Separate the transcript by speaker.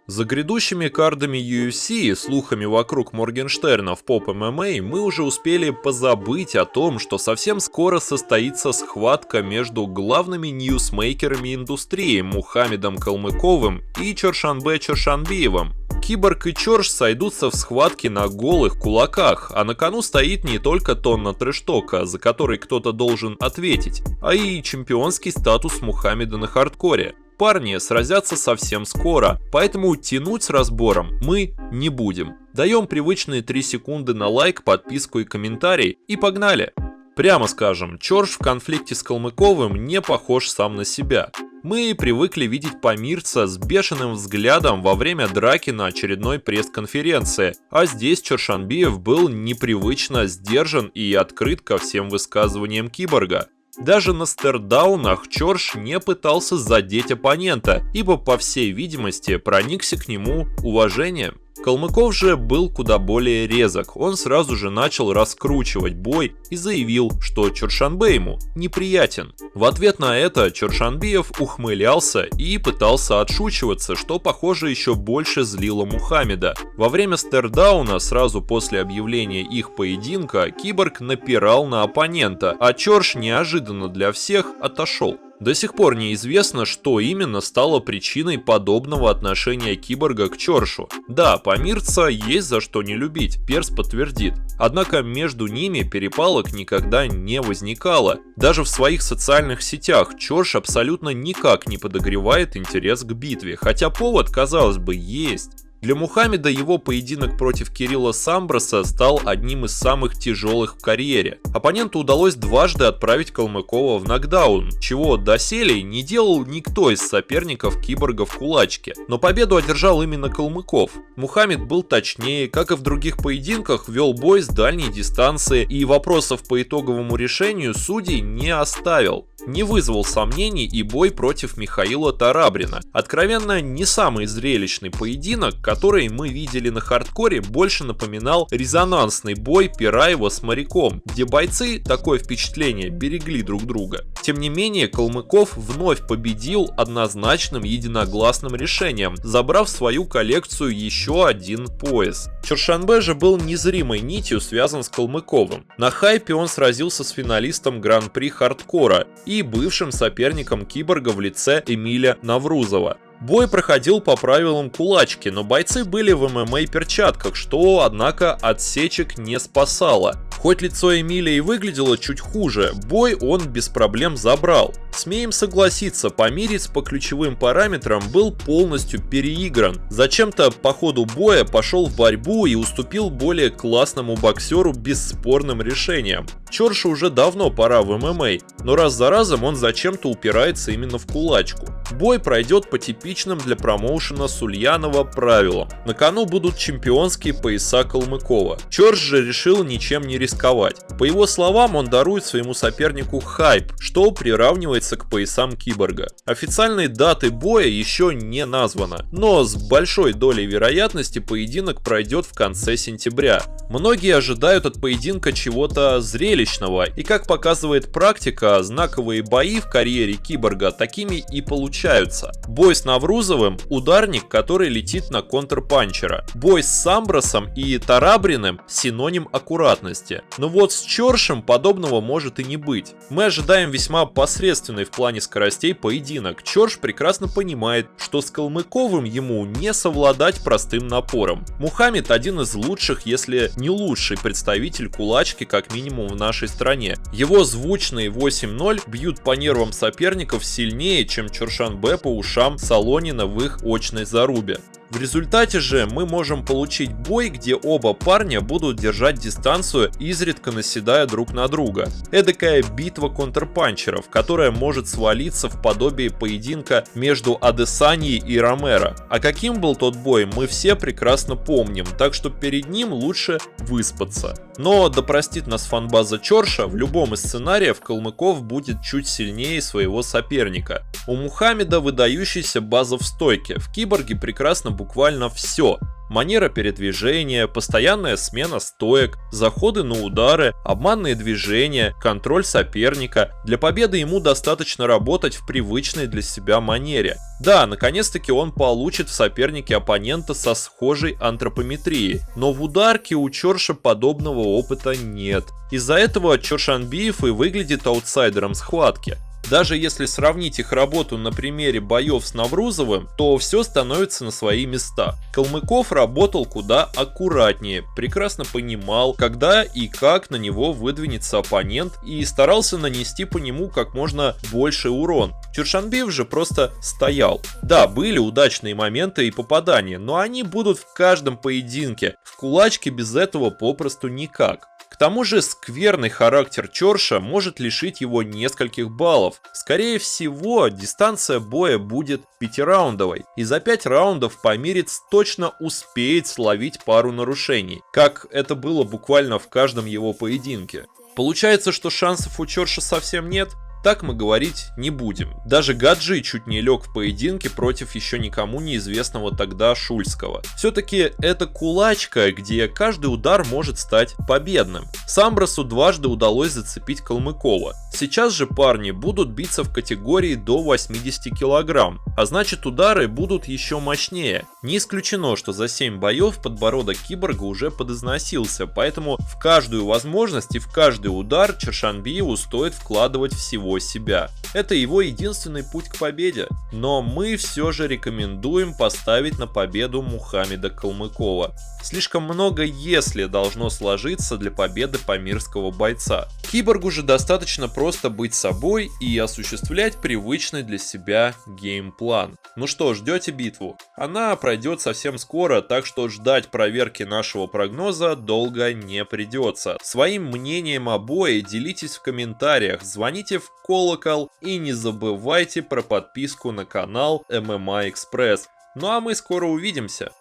Speaker 1: За грядущими кардами UFC и слухами вокруг Моргенштерна в Pop MMA мы уже успели позабыть о том, что совсем скоро состоится схватка между главными ньюсмейкерами индустрии Мухаммедом Калмыковым и Чоршанбе Чоршанбиевым. Киборг и Чорш сойдутся в схватке на голых кулаках, а на кону стоит не только тонна трэш-тока, за который кто-то должен ответить, а и чемпионский статус Мухаммеда на хардкоре. Парни сразятся совсем скоро, поэтому тянуть с разбором мы не будем. Даем привычные 3 секунды на лайк, подписку и комментарий и погнали! Прямо скажем, Чорш в конфликте с Калмыковым не похож сам на себя. Мы привыкли видеть помирца с бешеным взглядом во время драки на очередной пресс-конференции, а здесь Чоршанбиев был непривычно сдержан и открыт ко всем высказываниям киборга. Даже на стердаунах Чорш не пытался задеть оппонента, ибо, по всей видимости, проникся к нему уважением. Калмыков же был куда более резок, он сразу же начал раскручивать бой и заявил, что Чоршанбе ему неприятен. В ответ на это Чоршанбиев ухмылялся и пытался отшучиваться, что, похоже, еще больше злило Мухаммеда. Во время стердауна, сразу после объявления их поединка, киборг напирал на оппонента, а Чорш неожиданно для всех отошел. До сих пор неизвестно, что именно стало причиной подобного отношения киборга к Чоршу. Да, помирца есть за что не любить, Перс подтвердит. Однако между ними перепалок никогда не возникало. Даже в своих социальных сетях Чорш абсолютно никак не подогревает интерес к битве, хотя повод, казалось бы, есть. Для Мухаммеда его поединок против Кирилла Самброса стал одним из самых тяжелых в карьере. Оппоненту удалось дважды отправить Калмыкова в нокдаун, чего доселе не делал никто из соперников киборга в кулачке. Но победу одержал именно Калмыков. Мухаммед был точнее, как и в других поединках, вел бой с дальней дистанции и вопросов по итоговому решению судей не оставил. Не вызвал сомнений и бой против Михаила Тарабрина. Откровенно, не самый зрелищный поединок, который мы видели на хардкоре, больше напоминал резонансный бой Пираева с Моряком, где бойцы, такое впечатление, берегли друг друга. Тем не менее, Калмыков вновь победил однозначным единогласным решением, забрав в свою коллекцию еще один пояс. Чоршанбе же был незримой нитью связан с Калмыковым. На хайпе он сразился с финалистом Гран-при хардкора и бывшим соперником киборга в лице Эмиля Наврузова. Бой проходил по правилам кулачки, но бойцы были в ММА-перчатках, что, однако, отсечек не спасало. Хоть лицо Эмиля и выглядело чуть хуже, бой он без проблем забрал. Смеем согласиться, помирец по ключевым параметрам был полностью переигран. Зачем-то по ходу боя пошел в борьбу и уступил более классному боксеру бесспорным решением. Чоршу уже давно пора в ММА, но раз за разом он зачем-то упирается именно в кулачку. Бой пройдет по типичным для промоушена Сульянова правилам. На кону будут чемпионские пояса Калмыкова. Чорш же решил ничем не рисковать. По его словам, он дарует своему сопернику хайп, что приравнивается к поясам киборга. Официальной даты боя еще не названо, но с большой долей вероятности поединок пройдет в конце сентября. Многие ожидают от поединка чего-то зрелищного, и как показывает практика, знаковые бои в карьере киборга такими и получаются. Бой с Наврузовым – ударник, который летит на контрпанчера. Бой с Самбросом и Тарабриным – синоним аккуратности. Но вот с Чоршем подобного может и не быть. Мы ожидаем весьма посредственный в плане скоростей поединок. Чорш прекрасно понимает, что с Калмыковым ему не совладать простым напором. Мухаммед один из лучших, если не лучший представитель кулачки, как минимум в нашей стране. Его звучные 8-0 бьют по нервам соперников сильнее, чем Чоршанбе по ушам Солонина в их очной зарубе. В результате же мы можем получить бой, где оба парня будут держать дистанцию, изредка наседая друг на друга. Эдакая битва контрпанчеров, которая может свалиться в подобие поединка между Адесаньей и Ромеро. А каким был тот бой, мы все прекрасно помним, так что перед ним лучше выспаться. Но да простит нас фанбаза Чорша, в любом из сценариев Калмыков будет чуть сильнее своего соперника. У Мухаммеда выдающаяся база в стойке, в киборге прекрасно буквально все. Манера передвижения, постоянная смена стоек, заходы на удары, обманные движения, контроль соперника. Для победы ему достаточно работать в привычной для себя манере. Да, наконец-таки он получит в сопернике оппонента со схожей антропометрией, но в ударке у Чорша подобного опыта нет. Из-за этого Чоршанбиев и выглядит аутсайдером схватки. Даже если сравнить их работу на примере боев с Наврузовым, то все становится на свои места. Калмыков работал куда аккуратнее, прекрасно понимал, когда и как на него выдвинется оппонент, и старался нанести по нему как можно больше урон. Чоршанбиев же просто стоял. Да, были удачные моменты и попадания, но они будут в каждом поединке. В кулачке без этого попросту никак. К тому же скверный характер Чорша может лишить его нескольких баллов. Скорее всего, дистанция боя будет 5-раундовой, и за 5 раундов Памирец точно успеет словить пару нарушений, как это было буквально в каждом его поединке. Получается, что шансов у Чорша совсем нет? Так мы говорить не будем. Даже Гаджи чуть не лег в поединке против еще никому неизвестного тогда Шульского. Все-таки это кулачка, где каждый удар может стать победным. Самбрасу дважды удалось зацепить Калмыкова. Сейчас же парни будут биться в категории до 80 кг, а значит удары будут еще мощнее. Не исключено, что за 7 боев подбородок Киборга уже подизносился, поэтому в каждую возможность и в каждый удар Чоршанбиеву стоит вкладывать всего себя. Это его единственный путь к победе. Но мы все же рекомендуем поставить на победу Мухаммеда Калмыкова. Слишком много «если» должно сложиться для победы памирского бойца. Киборгу же достаточно просто быть собой и осуществлять привычный для себя геймплан. Ну что, ждете битву? Она пройдет совсем скоро, так что ждать проверки нашего прогноза долго не придется. Своим мнением о бое делитесь в комментариях, звоните в колокол и не забывайте про подписку на канал MMA Express. Ну а мы скоро увидимся.